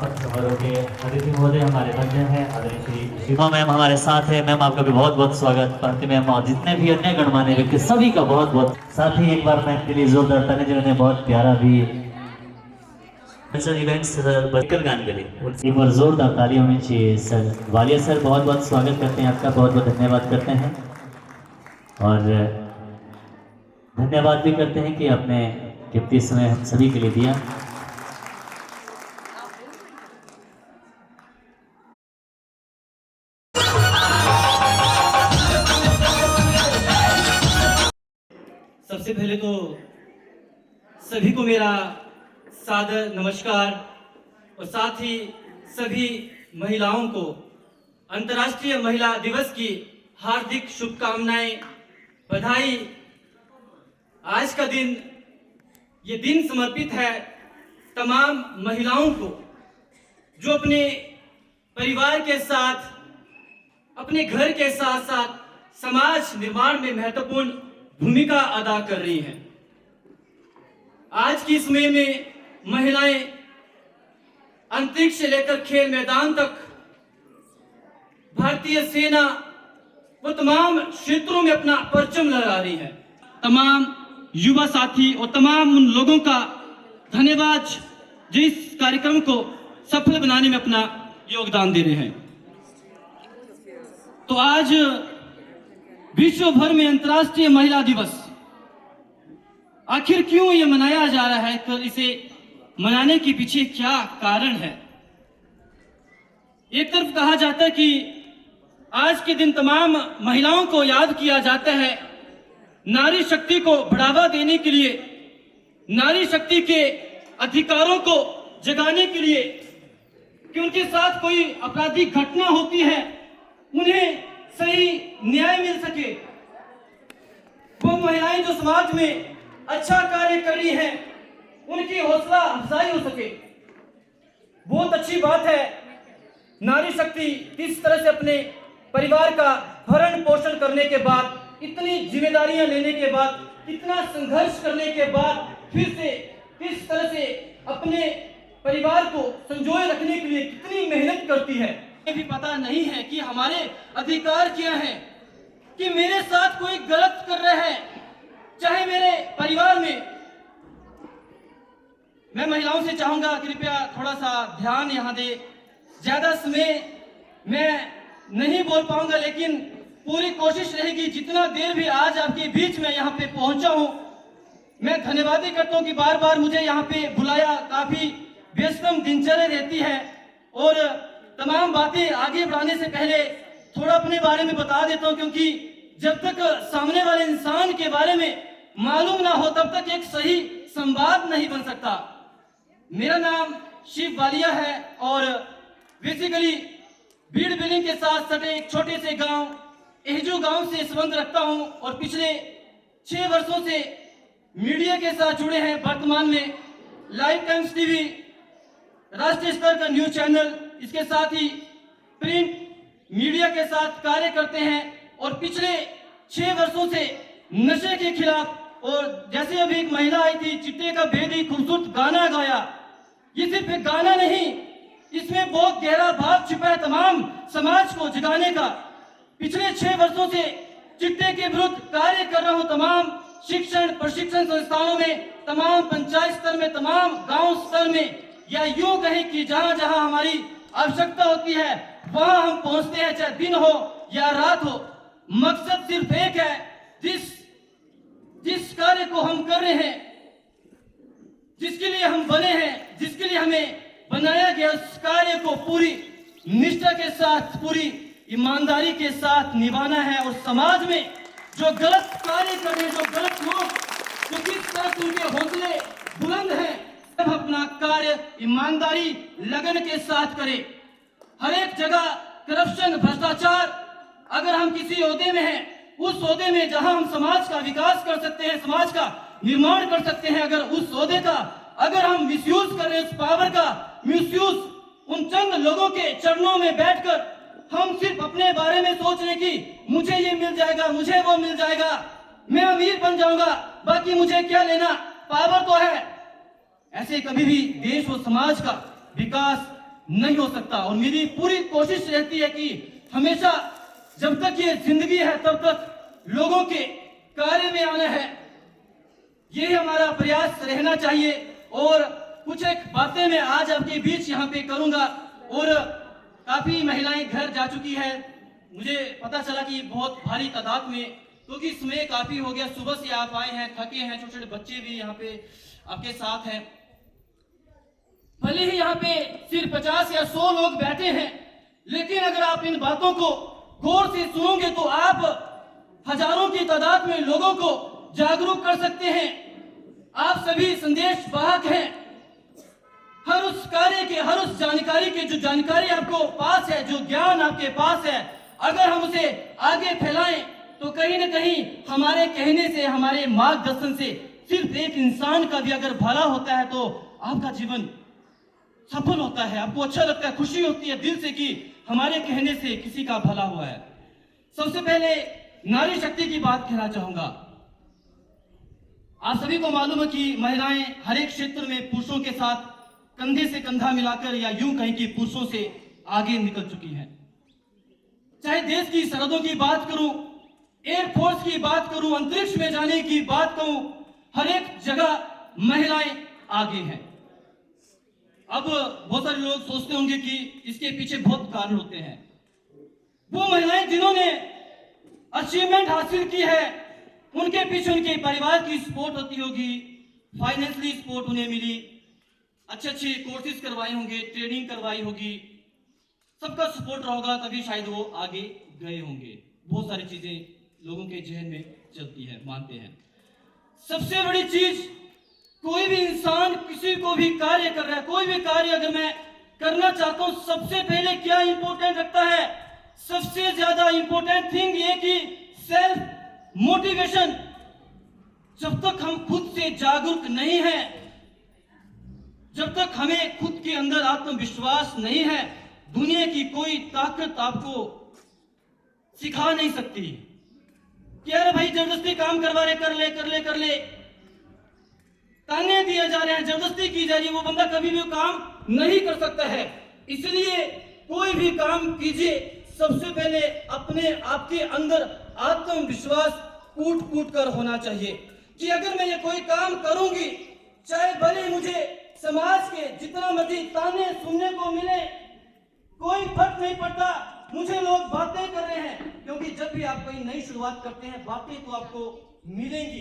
समापन समारोह के अतिथि महोदय हमारे मध्य हैं, आदरणीय श्री शिवा मैम हमारे साथ है। मैम आपका भी बहुत बहुत स्वागत। भारती मैम और जितने भी अन्य गणमान्य व्यक्ति सभी का बहुत बहुत, साथ ही एक बार मैम के लिए जोरदार ताली जिन्होंने बहुत प्यारा भी इवेंट्स बचकर गान करे, उनकी पर जोरदार ताली होनी चाहिए। सर वालिया सर बहुत बहुत स्वागत करते हैं आपका, बहुत बहुत धन्यवाद करते हैं और धन्यवाद भी करते हैं कि आपने कीमती समय हम सभी के लिए दिया। सबसे पहले तो सभी को मेरा सादर नमस्कार और साथ ही सभी महिलाओं को अंतर्राष्ट्रीय महिला दिवस की हार्दिक शुभकामनाएं, बधाई। आज का दिन, ये दिन समर्पित है तमाम महिलाओं को जो अपने परिवार के साथ, अपने घर के साथ साथ समाज निर्माण में महत्वपूर्ण भूमिका अदा कर रही हैं। आज की समय में महिलाएं अंतरिक्ष से लेकर खेल मैदान तक भारतीय सेना वो तमाम क्षेत्रों में अपना परचम लहरा रही है। तमाम युवा साथी और तमाम उन लोगों का धन्यवाद जो इस कार्यक्रम को सफल बनाने में अपना योगदान दे रहे हैं। तो आज विश्व भर में अंतर्राष्ट्रीय महिला दिवस आखिर क्यों ये मनाया जा रहा है, तो इसे मनाने के पीछे क्या कारण है? एक तरफ कहा जाता है कि आज के दिन तमाम महिलाओं को याद किया जाता है नारी शक्ति को बढ़ावा देने के लिए, नारी शक्ति के अधिकारों को जगाने के लिए, कि उनके साथ कोई आपराधिक घटना होती है उन्हें सही न्याय मिल सके। वो महिलाएं जो समाज में अच्छा कार्य कर रही हैं उनकी हौसला अफजाई हो सके। बहुत अच्छी बात है, नारी शक्ति किस तरह से अपने परिवार का भरण पोषण करने के बाद, इतनी जिम्मेदारियां लेने के बाद, इतना संघर्ष करने के बाद फिर से किस तरह से अपने परिवार को संजोए रखने के लिए कितनी मेहनत करती है। ये भी पता नहीं है कि हमारे अधिकार क्या है, कि मेरे साथ कोई गलत कर रहा है, चाहे मेरे परिवार में। मैं महिलाओं से चाहूंगा कृपया थोड़ा सा ध्यान यहाँ दे। ज्यादा समय मैं नहीं बोल पाऊंगा, लेकिन पूरी कोशिश रहेगी जितना देर भी आज आपके बीच में यहाँ पे पहुंचा हूं। मैं धन्यवाद करता हूं कि बार बार मुझे यहाँ पे बुलाया। काफी व्यस्तम दिनचर्या रहती है और तमाम बातें आगे बढ़ाने से पहले थोड़ा अपने बारे में बता देता हूं, क्योंकि जब तक सामने वाले इंसान के बारे में मालूम ना हो तब तक एक सही संवाद नहीं बन सकता। मेरा नाम शिव वालिया है और बेसिकली भीड़ बिलिंग के साथ सटे एक छोटे से गांव एहजू गांव से संबंध रखता हूं और पिछले 6 वर्षों से मीडिया के साथ जुड़े हैं। वर्तमान में लाइव टाइम्स टीवी राष्ट्रीय स्तर का न्यूज चैनल, इसके साथ ही प्रिंट मीडिया के साथ कार्य करते हैं और पिछले 6 वर्षों से नशे के खिलाफ, और जैसे अभी एक महिला आई थी चिट्टे का बेदी खूबसूरत गाना गाया, ये सिर्फ एक गाना नहीं, इसमें बहुत गहरा भाव छिपा है तमाम समाज को जगाने का। पिछले 6 वर्षों से चिट्टे के विरुद्ध कार्य कर रहा हूं। तमाम शिक्षण प्रशिक्षण संस्थानों में, तमाम पंचायत स्तर में, तमाम गांव स्तर में, या यूं कहें कि जहां जहां हमारी आवश्यकता होती है वहां हम पहुंचते हैं, चाहे दिन हो या रात हो। मकसद सिर्फ एक है, जिस कार्य को हम कर रहे हैं, जिसके लिए हम बने हैं, जिसके लिए हमें बनाया गया, उस कार्य को पूरी निष्ठा के साथ, पूरी ईमानदारी के साथ निभाना है। और समाज में जो गलत कार्य कर रहे हैं, जो गलत लोग, जो किस तरह से उनके हौसले बुलंद हैं, सब अपना कार्य ईमानदारी लगन के साथ करें। हर एक जगह करप्शन, भ्रष्टाचार, अगर हम किसी ओहदे में हैं, उस ओहदे में जहां हम समाज का विकास कर सकते हैं, समाज का निर्माण कर सकते हैं, अगर उस ओहदे का अगर हम मिसयूज कर रहे हैं, उस पावर का मिसयूज, उन चंद लोगों के चरणों में बैठकर हम सिर्फ अपने बारे में सोच रहे कि मुझे ये मिल जाएगा, मुझे वो मिल जाएगा, मैं अमीर बन जाऊंगा, बाकी मुझे क्या लेना, पावर तो है। ऐसे कभी भी देश और समाज का विकास नहीं हो सकता। और मेरी पूरी कोशिश रहती है कि हमेशा जब तक ये जिंदगी है तब तक लोगों के कार्य में आना है, यही हमारा प्रयास रहना चाहिए। और कुछ एक बातें मैं आज आपके बीच यहाँ पे करूंगा। और काफी महिलाएं घर जा चुकी है, मुझे पता चला कि बहुत भारी तादाद में, क्योंकि समय काफी हो गया, सुबह से आप आए हैं, थके हैं, छोटे छोटे बच्चे भी यहाँ पे आपके साथ हैं। भले ही यहाँ पे सिर्फ 50 या 100 लोग बैठे हैं, लेकिन अगर आप इन बातों को गौर से सुनोगे तो आप हजारों की तादाद में लोगों को जागरूक कर सकते हैं। आप सभी संदेश वाहक हैं। हर उस कार्य के, हर उस जानकारी के, जो जानकारी आपको पास है, जो ज्ञान आपके पास है, अगर हम उसे आगे फैलाएं तो कहीं ना कहीं हमारे कहने से, हमारे मार्गदर्शन से सिर्फ एक इंसान का भी अगर भला होता है तो आपका जीवन सफल होता है, आपको अच्छा लगता है, खुशी होती है दिल से कि हमारे कहने से किसी का भला हुआ है। सबसे पहले नारी शक्ति की बात कहना चाहूंगा। आप सभी को मालूम है कि महिलाएं हर एक क्षेत्र में पुरुषों के साथ कंधे से कंधा मिलाकर, या यूं कहें कि पुरुषों से आगे निकल चुकी हैं। चाहे देश की सरहदों की बात करूं, एयरफोर्स की बात करूं, अंतरिक्ष में जाने की बात कहूं, हर एक जगह महिलाएं आगे हैं। अब बहुत सारे लोग सोचते होंगे कि इसके पीछे बहुत कारण होते हैं। वो महिलाएं जिन्होंने अचीवमेंट हासिल की है, उनके पीछे उनके परिवार की सपोर्ट होती होगी, फाइनेंशियली सपोर्ट उन्हें मिली, अच्छे अच्छे कोर्सेज करवाए होंगे, ट्रेनिंग करवाई होगी, सबका सपोर्ट रहा होगा, तभी शायद वो आगे गए होंगे। बहुत सारी चीजें लोगों के जहन में चलती है, मानते हैं। सबसे बड़ी चीज, कोई भी इंसान किसी को भी कार्य कर रहा है, कोई भी कार्य अगर मैं करना चाहता हूं, सबसे पहले क्या इंपॉर्टेंट रखता है? सबसे ज्यादा इंपॉर्टेंट थिंग ये कि सेल्फ मोटिवेशन। जब तक हम खुद से जागरूक नहीं हैं, जब तक हमें खुद के अंदर आत्मविश्वास नहीं है, दुनिया की कोई ताकत आपको सिखा नहीं सकती कि अरे भाई जबरदस्ती काम करवा रहे, कर ले कर ले कर ले, ताने दिए जा रहे हैं, जबरदस्ती की जा रही है, वो बंदा कभी भी काम नहीं कर सकता है। इसलिए कोई भी काम कीजिए, सबसे पहले अपने आपके अंदर आत्मविश्वास कूट कूट कर होना चाहिए कि अगर मैं ये कोई काम करूंगी, चाहे भले मुझे समाज के जितना मर्जी ताने सुनने को मिले, कोई फर्क नहीं पड़ता, मुझे लोग बातें कर रहे हैं। क्योंकि जब भी आप कोई नई शुरुआत करते हैं, बातें तो आपको मिलेंगी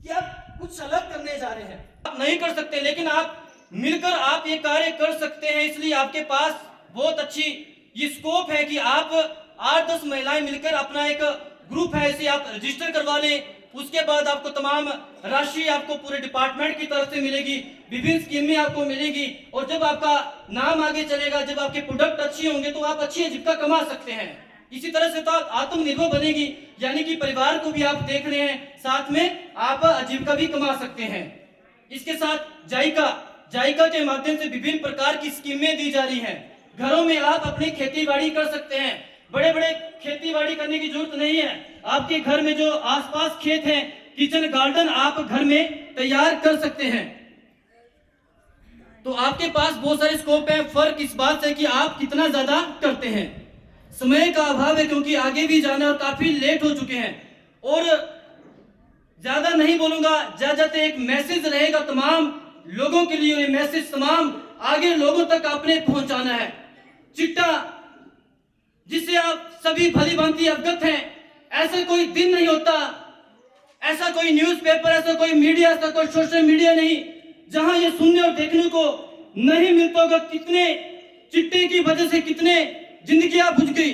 कि आप कुछ अलग करने जा रहे हैं। आप नहीं कर सकते, लेकिन आप मिलकर आप ये कार्य कर सकते हैं। इसलिए आपके पास बहुत अच्छी ये स्कोप है कि आप 8-10 महिलाएं मिलकर अपना एक ग्रुप है, इसे आप रजिस्टर करवा लें। उसके बाद आपको तमाम राशि आपको पूरे डिपार्टमेंट की तरफ से मिलेगी, विभिन्न स्कीमें आपको मिलेगी, और जब आपका नाम आगे चलेगा, जब आपके प्रोडक्ट अच्छे होंगे तो आप अच्छी आजीविका कमा सकते हैं। इसी तरह से तो आप आत्मनिर्भर बनेगी, यानी कि परिवार को भी आप देख रहे हैं, साथ में आप आजीविका भी कमा सकते हैं। इसके साथ जायका के माध्यम से विभिन्न प्रकार की स्कीमें दी जा रही हैं। घरों में आप अपनी खेती बाड़ी कर सकते हैं, बड़े बड़े खेती बाड़ी करने की जरूरत नहीं है। आपके घर में जो आसपास खेत हैं, किचन गार्डन आप घर में तैयार कर सकते हैं। तो आपके पास बहुत सारे स्कोप है। फर्क इस बात से कि आप कितना ज्यादा करते हैं। समय का अभाव है क्योंकि आगे भी जाना और काफी लेट हो चुके हैं, और ज्यादा नहीं बोलूंगा, ज्यादा एक मैसेज रहेगा तमाम लोगों के लिए। मैसेज तमाम आगे लोगों तक आपने पहुंचाना है। चिट्टा जिससे आप सभी भली भांति अवगत हैं, ऐसा कोई दिन नहीं होता, ऐसा कोई न्यूज़पेपर, ऐसा कोई मीडिया, ऐसा कोई सोशल मीडिया नहीं जहां ये सुनने और देखने को नहीं मिलता होगा। कितने चिट्टे की वजह से कितने जिंदगियां बुझ गई,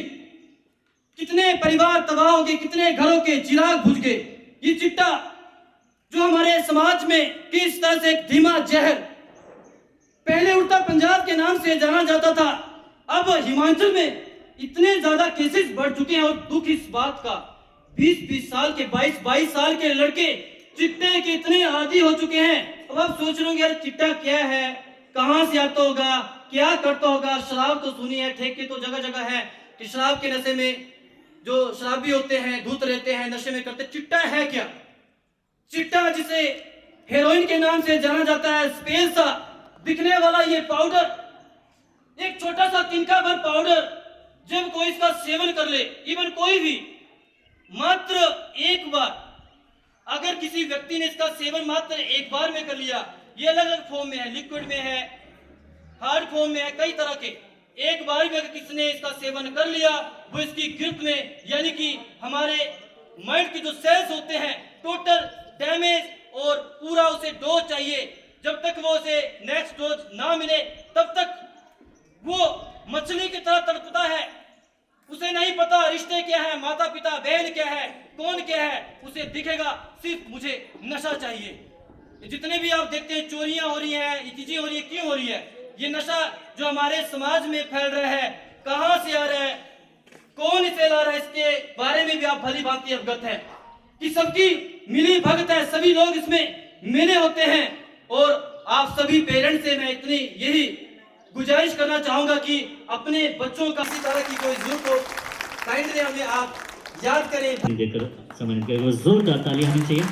कितने परिवार तबाह हो गए, कितने घरों के चिराग बुझ गए। ये चिट्टा जो हमारे समाज में किस तरह से एक धीमा जहर, पहले उड़ता पंजाब के नाम से जाना जाता था, अब हिमाचल में इतने ज्यादा केसेस बढ़ चुके हैं। और दुख इस बात का, 20-20 साल के, 22-22 साल के लड़के चिट्टे के इतने आदी हो चुके हैं। अब आप सोच रहे होंगे यार चिट्टा क्या है, कहां से आता होगा, क्या करता होगा। शराब तो सुनी है, ठेके तो जगह जगह है कि शराब के नशे में जो शराबी होते हैं, धूत रहते हैं, नशे में करते। चिट्टा है क्या? चिट्टा जिसे हेरोइन के नाम से जाना जाता है, स्पेस सा दिखने वाला ये पाउडर, एक छोटा सा तिनका भर पाउडर जब कोई इसका सेवन कर ले, इवन कोई भी मात्र एक बार, अगर किसी व्यक्ति ने इसका सेवन मात्र एक बार में कर लिया, ये अलग अलग फॉर्म में है, लिक्विड में है, हार्ड फॉर्म में है, कई तरह के, एक बार में अगर किसी ने इसका सेवन कर लिया, वो इसकी गिरफ्त में, यानी कि हमारे माइंड के जो सेल्स होते हैं टोटल डैमेज, और पूरा उसे डोज चाहिए। जब तक वो उसे नेक्स्ट डोज ना मिले तब तक वो मछली की तरह तड़पता है। उसे नहीं पता रिश्ते क्या है, माता पिता बहन क्या है, कौन क्या है, उसे दिखेगा सिर्फ मुझे नशा चाहिए। जितने भी आप देखते हैं चोरियां हो रही हैं, ये चीजें हो रही है, क्यों हो रही है? ये नशा जो हमारे समाज में फैल रहा है, कहां से आ रहा है, कौन इसे ला रहा है, इसके बारे में भी आप भली भांति अवगत है कि सबकी मिली भगत है, सभी लोग इसमें मिले होते हैं। और आप सभी पेरेंट्स से मैं इतनी यही गुजारिश करना चाहूंगा कि अपने बच्चों का किसी तरह की कोई जरूरत हो, काइंडली हमें आप याद करें। देकर समझ के जोरदार ताली होनी चाहिए।